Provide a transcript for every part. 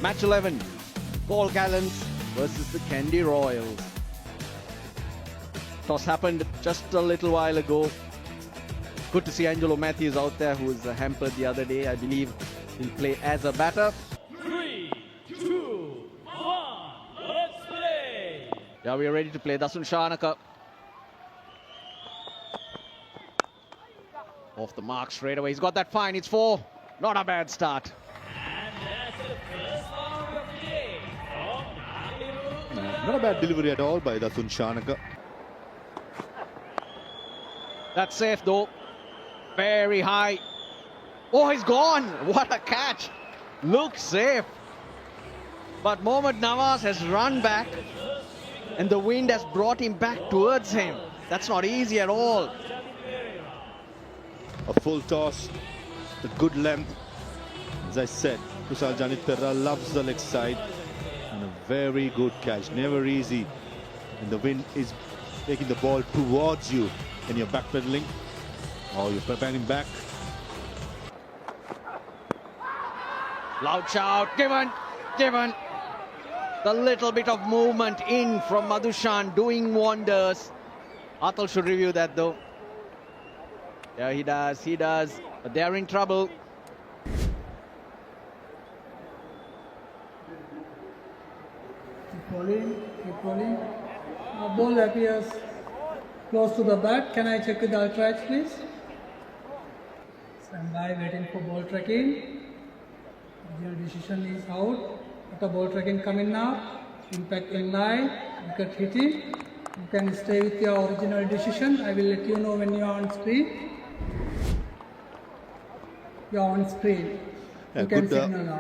Match 11, Paul Gallants versus the Kandy Royals. Toss happened just a little while ago. Good to see Angelo Matthews out there, who was hampered the other day. I believe he'll play as a batter. 3, 2, 1, let's play! Yeah, we are ready to play. Dasun Shanaka. Off the mark straight away. He's got that fine. It's 4. Not a bad start. And that's the first boundary of the day from Not a bad delivery at all by Dasun Shanaka. That's safe though. Very high. Oh, he's gone. What a catch. Looks safe. But Mohammad Nawaz has run back and the wind has brought him back towards him. That's not easy at all. A full toss, the good length. As I said, Kusal Janit loves the leg side, and a very good catch. Never easy. And the wind is taking the ball towards you and you're backpedaling or you're preparing back. Loud shout. Given. The little bit of movement in from Madhushan doing wonders. Atal should review that though. Yeah, he does. But they're in trouble. Keep rolling. Ball appears close to the bat. Can I check with the ultra please? Stand by, waiting for ball tracking. Original decision is out. After ball tracking coming now. Impact in line. Wicket hitting. You can stay with your original decision. I will let you know when you are on screen. You are on screen. A good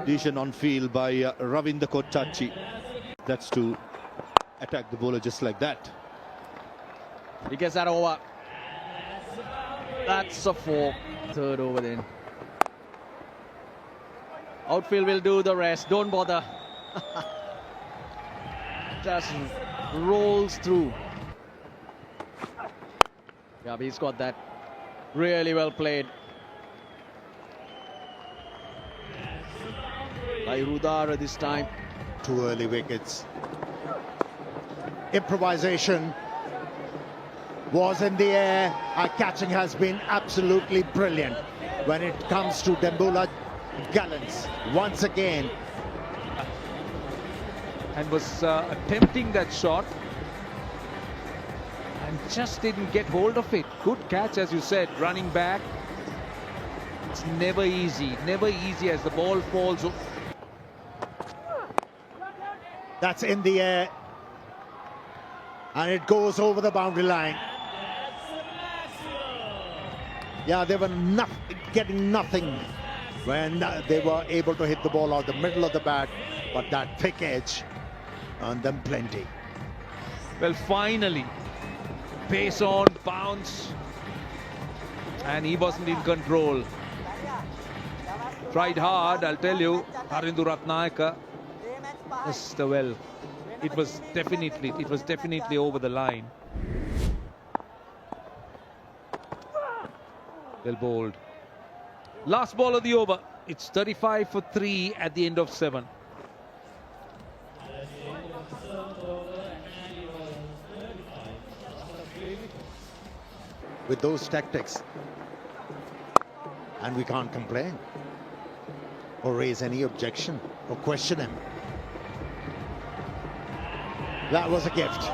decision on field by Ravinda Kottachi. That's to attack the bowler just like that. He gets that over. That's a 4. Third over then. Outfield will do the rest. Don't bother. Just rolls through. Yeah, but he's got that. Really well played. By Rudara this time. 2 early wickets. Improvisation was in the air. Our catching has been absolutely brilliant when it comes to Dembula Gallants once again. And was attempting that shot and just didn't get hold of it. Good catch, as you said, running back. It's never easy as the ball falls. That's in the air and it goes over the boundary line. Yeah, they were getting nothing when they were able to hit the ball out the middle of the bat, but that thick edge earned them plenty. Well, finally, pace on, bounce, and he wasn't in control. Tried hard, I'll tell you, Harindu Ratnayaka. Just well, it was definitely over the line. Well bowled. Last ball of the over. It's 35 for 3 at the end of 7. With those tactics, and we can't complain or raise any objection or question him. That was a gift.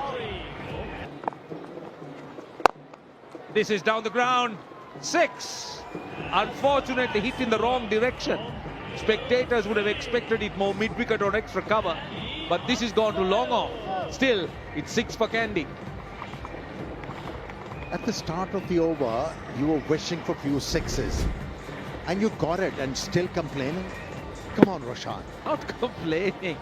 This is down the ground. 6. Unfortunately hit in the wrong direction. Spectators would have expected it more mid-wicket or extra cover, but this has gone to long off. Still, it's 6 for Kandy. At the start of the over, you were wishing for few sixes, and you got it, and still complaining. Come on, Roshan. Not complaining.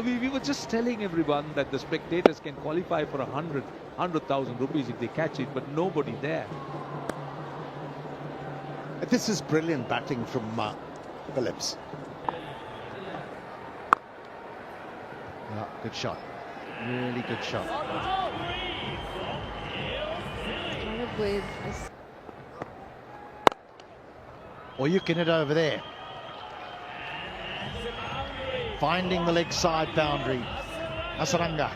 We were just telling everyone that the spectators can qualify for 100,000 rupees if they catch it, but nobody there. This is brilliant batting from Phillips. Yeah, good shot. Really good shot. Oh, you can hit over there. Finding the leg side boundary. Hasaranga.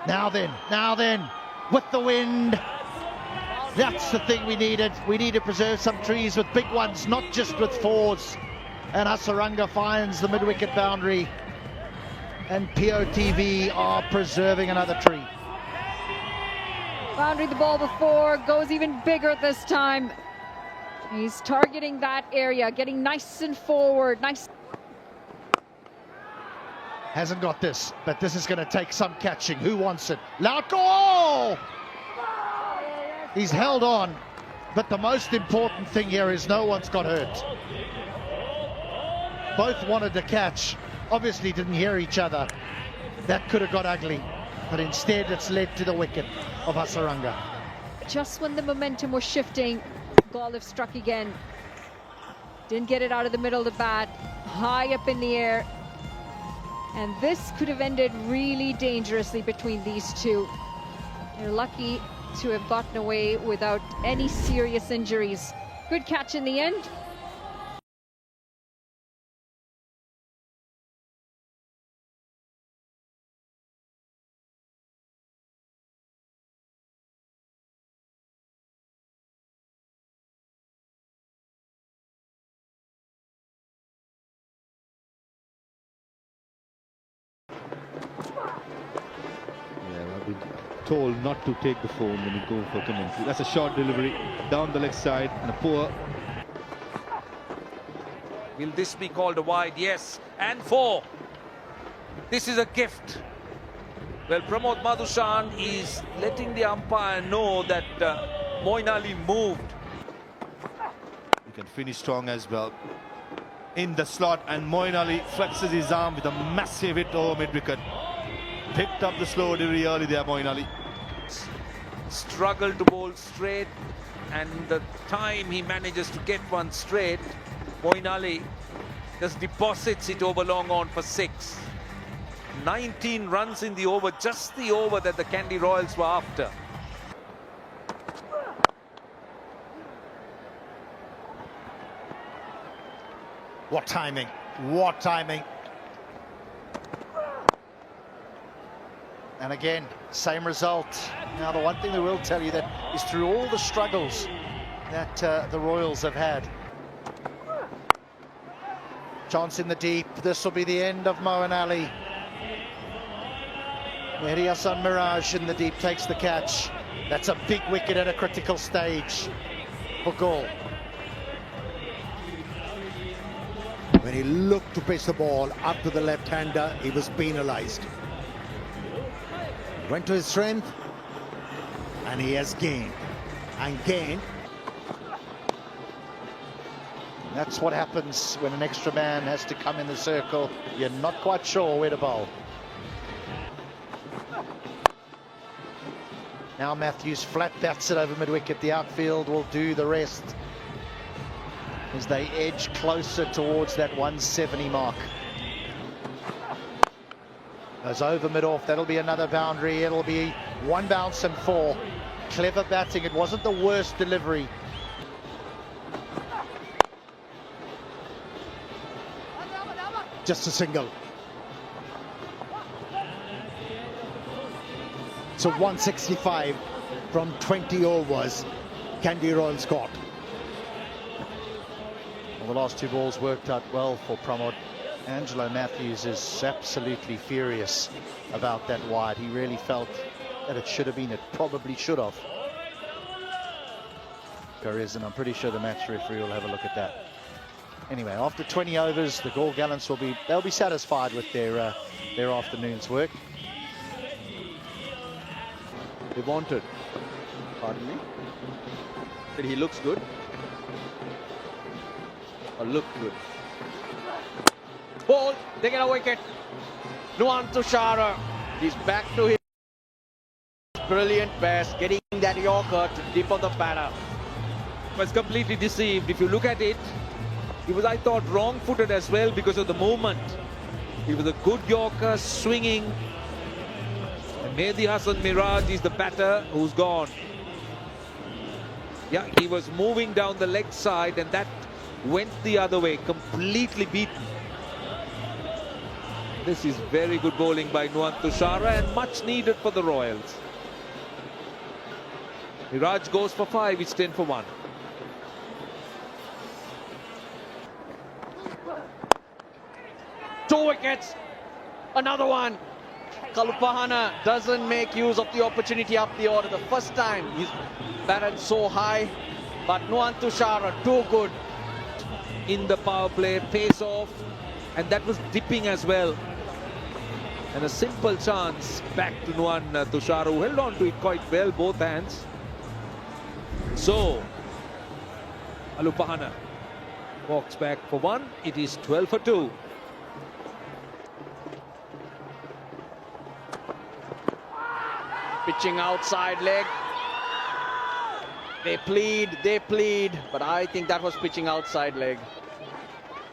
Now then, with the wind. That's the thing we needed. We need to preserve some trees with big ones, not just with fours. And Hasaranga finds the mid-wicket boundary. And POTV are preserving another tree. Boundary the ball before, goes even bigger this time. He's targeting that area, getting nice and forward. Nice. Hasn't got this, but this is going to take some catching. Who wants it? Lauko! He's held on, but the most important thing here is no one's got hurt. Both wanted to catch, obviously didn't hear each other. That could have got ugly, but instead it's led to the wicket of Hasaranga. Just when the momentum was shifting, Gaulif struck again. Didn't get it out of the middle of the bat, high up in the air. And this could have ended really dangerously between these two. They're lucky to have gotten away without any serious injuries. Good catch in the end. I've been told not to take the phone when you go for commentary. That's a short delivery down the leg side and a poor. Will this be called a wide? Yes. And 4. This is a gift. Well, Pramod Madhushan is letting the umpire know that Moin Ali moved. You can finish strong as well. In the slot, and Moin Ali flexes his arm with a massive hit over mid-wicket. Picked up the slow delivery early there, Moin Ali. Struggled to bowl straight, and the time he manages to get one straight, Moin Ali just deposits it over long on for 6. 19 runs in the over, just the over that the Kandy Royals were after. What timing, what timing. And again, same result. Now, the one thing that will tell you that is through all the struggles that the Royals have had. Chance in the deep. This will be the end of Moin Ali. Mehdi Hasan Miraj in the deep takes the catch. That's a big wicket at a critical stage for Gaul. When he looked to pitch the ball up to the left-hander, he was penalised. Went to his strength, and he has gained. And gained. That's what happens when an extra man has to come in the circle. You're not quite sure where to bowl. Now Matthews flat bats it over mid-wicket. The outfield will do the rest as they edge closer towards that 170 mark. Goes over mid-off. That'll be another boundary. It'll be 1 bounce and 4. Clever batting. It wasn't the worst delivery. Just a single. So 165 from 20 overs. Kandy Royals got. Well, the last 2 balls worked out well for Pramod. Angelo Matthews is absolutely furious about that wide. He really felt that it should have been. It probably should have. Perez, and I'm pretty sure the match referee will have a look at that. Anyway, after 20 overs, the Gaul Gallants they'll be satisfied with their afternoon's work. They wanted. Pardon me? That he looks good. Or looked good. Ball, they get a wicket. Nuwan Tushara. He's back to his brilliant best, getting that Yorker to dip on the batter. Was completely deceived. If you look at it, he was, I thought, wrong-footed as well because of the movement. He was a good Yorker, swinging. And Mehdi Hasan Miraj is the batter who's gone. Yeah, he was moving down the leg side, and that went the other way, completely beaten. This is very good bowling by Nuwan Tushara and much needed for the Royals. Raj goes for 5, it's 10 for 1. Two wickets. Another one. Kalupahana doesn't make use of the opportunity up the order. The first time he's batted so high, but Nuwan Tushara too good. In the power play, face off, and that was dipping as well. And a simple chance back to Nuwan Tushara, who held on to it quite well, both hands. So, Kalupahana walks back for 1. It is 12 for 2. Pitching outside leg. They plead, but I think that was pitching outside leg.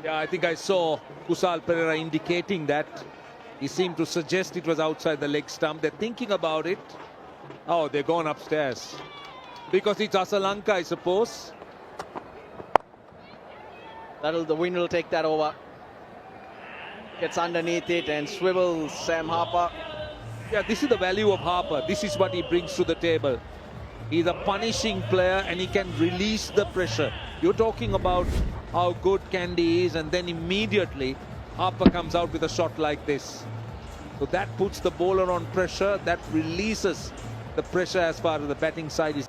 Yeah, I think I saw Kusal Perera indicating that. He seemed to suggest it was outside the leg stump. They're thinking about it. Oh, they're gone upstairs. Because it's Asalanka, I suppose. The wind will take that over. Gets underneath it and swivels Sam Harper. Yeah, this is the value of Harper. This is what he brings to the table. He's a punishing player and he can release the pressure. You're talking about how good Kandy is, and then immediately Harper comes out with a shot like this. So that puts the bowler on pressure. That releases the pressure as far as the batting side is.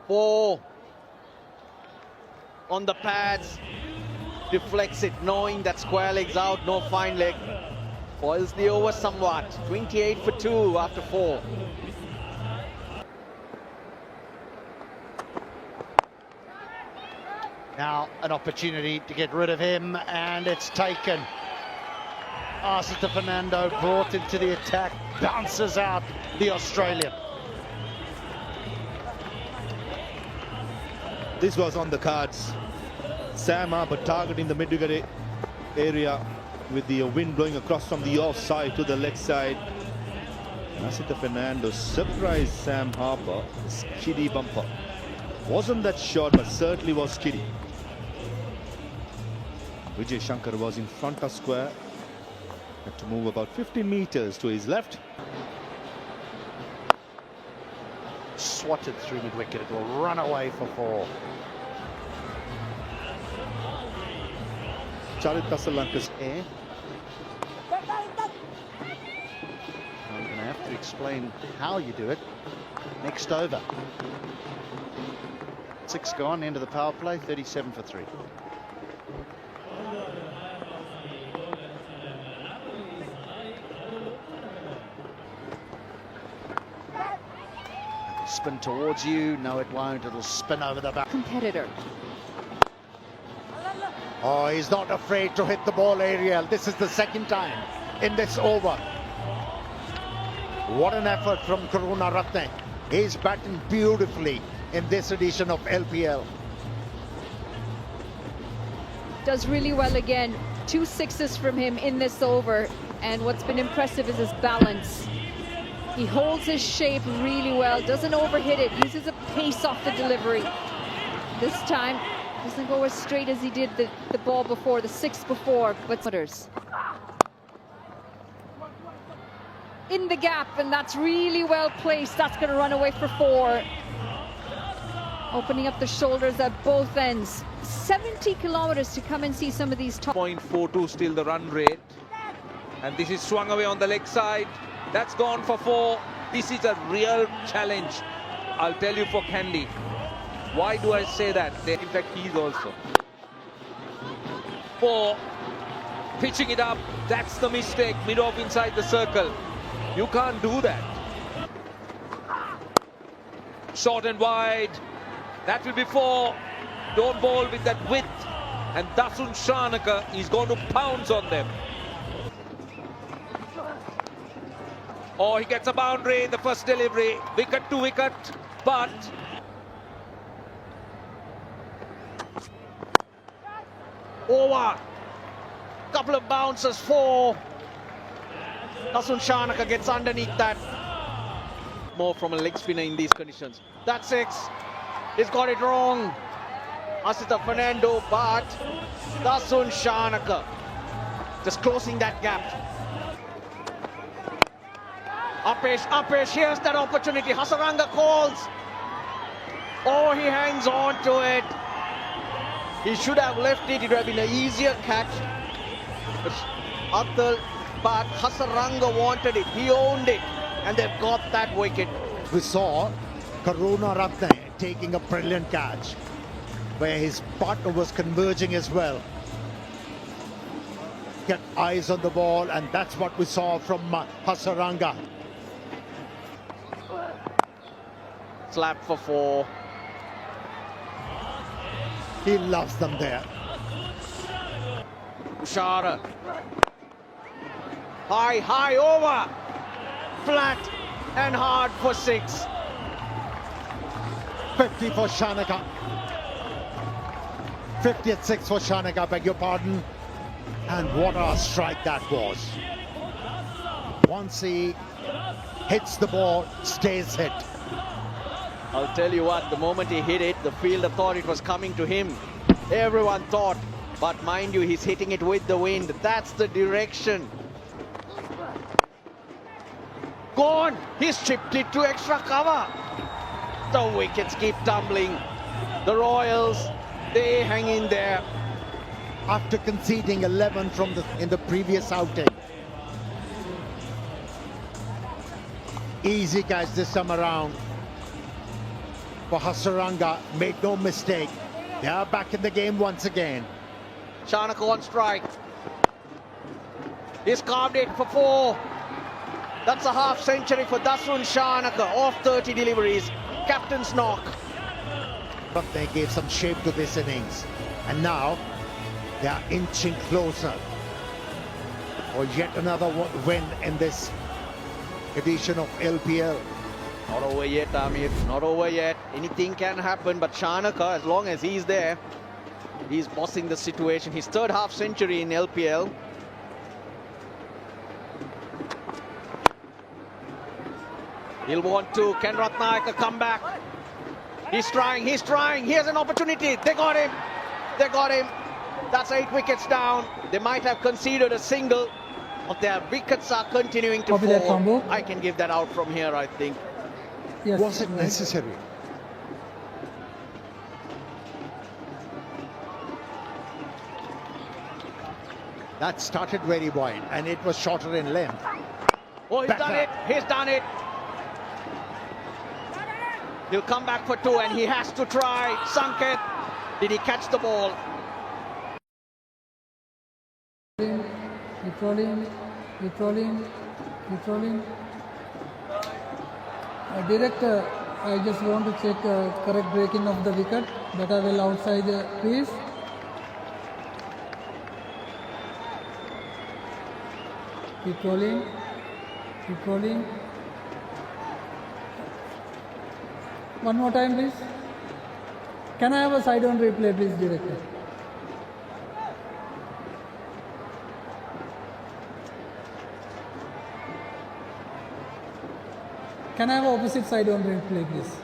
Four on the pads, deflects it, knowing that square leg's out, no fine leg. Boils the over somewhat. 28 for 2 after 4. Now an opportunity to get rid of him, and it's taken. Asita Fernando brought into the attack, bounces out the Australian. This was on the cards. Sam Harper targeting the mid-wicket area with the wind blowing across from the off side to the leg side. Asita Fernando surprised Sam Harper. Skiddy bumper. Wasn't that short, but certainly was skiddy. Vijay Shankar was in front of square. Had to move about 15 meters to his left. Swatted through mid-wicket, it will run away for 4. Charit Asalanka's Air. I'm going to have to explain how you do it. Next over. 6 gone, end of the power play, 37 for 3. Spin towards you. No, it won't. It'll spin over the back. Competitor. Oh, he's not afraid to hit the ball, Ariel. This is the second time in this over. What an effort from Karuna Ratne. He's batting beautifully in this edition of LPL. Does really well again. 2 sixes from him in this over. And what's been impressive is his balance. He holds his shape really well, doesn't overhit it, uses a pace off the delivery. This time, doesn't go as straight as he did the ball before, the 6 before, but in the gap, and that's really well placed. That's going to run away for 4. Opening up the shoulders at both ends. 70 kilometers to come and see some of these top. 0.42 still the run rate. And this is swung away on the leg side. That's gone for 4. This is a real challenge, I'll tell you, for Kandy. Why do I say that? In fact, he's also. 4. Pitching it up. That's the mistake. Mid-off inside the circle. You can't do that. Short and wide. That will be 4. Don't bowl with that width. And Dasun Shanaka is going to pounce on them. Oh, he gets a boundary, the first delivery, wicket to wicket, but over. Couple of bounces, 4. Dasun Shanaka gets underneath that. more from a leg spinner in these conditions. That's 6. He's got it wrong. Asita Fernando, but Dasun Shanaka just closing that gap. Upesh, here's that opportunity. Hasaranga calls. Oh, he hangs on to it. He should have left it. It would have been an easier catch. But Hasaranga wanted it. He owned it. And they've got that wicket. We saw Karuna Ratne taking a brilliant catch where his partner was converging as well. Get eyes on the ball, and that's what we saw from Hasaranga. Slap for 4. He loves them there. Ushara. High over. Flat and hard for 6. 50 for Shanaka. 50 at 6 for Shanaka, beg your pardon. And what a strike that was. Once he hits the ball, stays hit. I'll tell you what, the moment he hit it, the fielder thought it was coming to him. Everyone thought, but mind you, he's hitting it with the wind. That's the direction. Gone! He's chipped it to extra cover. The wickets keep tumbling. The Royals, they hang in there. After conceding 11 in the previous outing. Easy catch this time around for Hasaranga. Made no mistake. They are back in the game once again. Shanaka on strike. He's carved it for 4. That's a half century for Dasun Shanaka off 30 deliveries. Captain's knock. But they gave some shape to this innings. And now they are inching closer for yet another win in this edition of LPL. Not over yet, Amir. Not over yet. Anything can happen, but Shanaka, as long as he's there, he's bossing the situation. His 3rd half century in LPL. He'll want to. Ken Ratnayaka come back. He's trying. He has an opportunity. They got him. That's 8 wickets down. They might have conceded a single, but their wickets are continuing to fall. I can give that out from here, I think. Yes, Was it necessary? That started very wide and it was shorter in length. Oh, he's done it. He'll come back for 2 and he has to try. Sanket, did he catch the ball? Controlling. Director, I just want to check correct breaking of the wicket. Better well outside the crease. Keep rolling. One more time, please. Can I have a side on replay, please, director? Can I have opposite side on replay, please?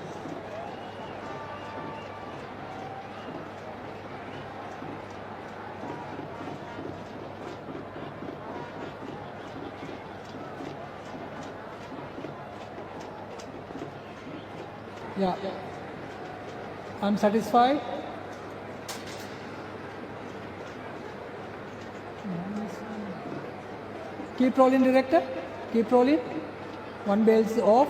Yeah. I'm satisfied. Keep rolling, director. Keep rolling. One bail's off.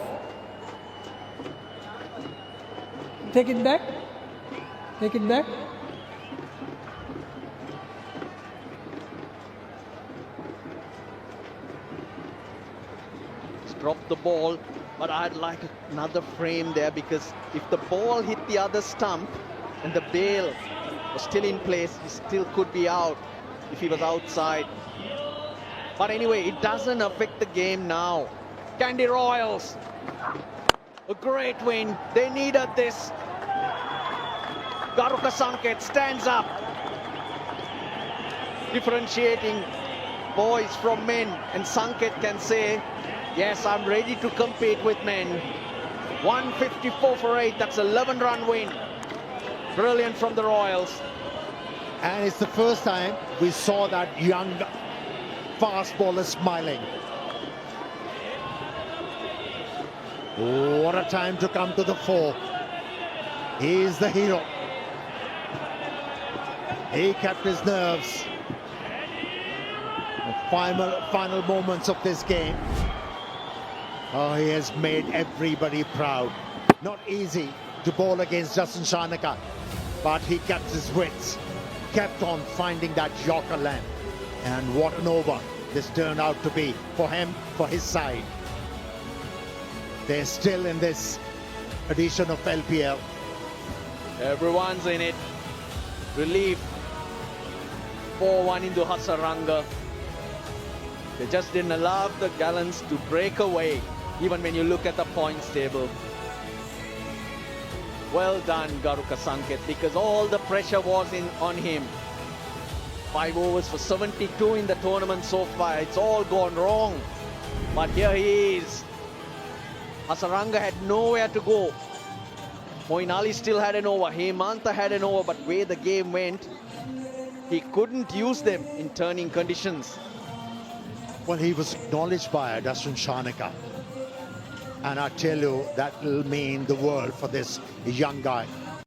Take it back. He's dropped the ball, but I'd like another frame there, because if the ball hit the other stump and the bail was still in place, he still could be out if he was outside. But anyway, it doesn't affect the game now. Kandy Royals, a great win. They needed this. Garuka Sanket stands up, differentiating boys from men, and Sanket can say, yes, I'm ready to compete with men. 154 for 8. That's 11-run win. Brilliant from the Royals. And it's the first time we saw that young fast bowler smiling. What a time to come to the fore. He's the hero. He kept his nerves. The final moments of this game. Oh, he has made everybody proud. Not easy to bowl against Justin Shanaka, but he kept his wits, kept on finding that Yorker length. And what an over this turned out to be for him, for his side. They're still in this edition of LPL. Everyone's in it. Relief. 4-1 into Hasaranga. They just didn't allow the Gallants to break away, even when you look at the points table. Well done, Garuka Sanket, because all the pressure was on him. 5 overs for 72 in the tournament so far. It's all gone wrong. But here he is. Hasaranga had nowhere to go. Moeen Ali still had an over. Hemanta had an over, but where the game went, he couldn't use them in turning conditions. Well, he was acknowledged by Dustin Shanaka. And I tell you, that will mean the world for this young guy.